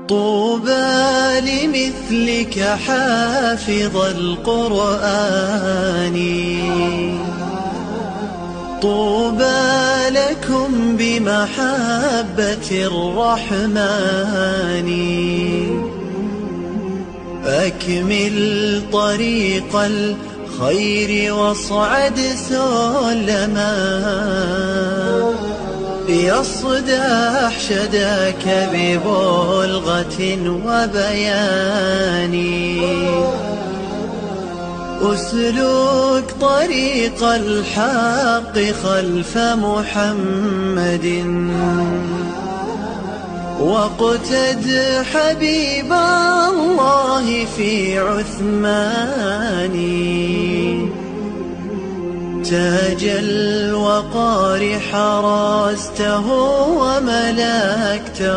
طوبى لمثلك حافظ القرآن، طوبى لكم بمحبة الرحمن. أكمل طريق الخير واصعد سلما، يصدح شداك ببلغة وبيان. أسلك طريق الحق خلف محمد، واقتد حبيب الله في عثمان. تاج الوقار حرسته وملكته،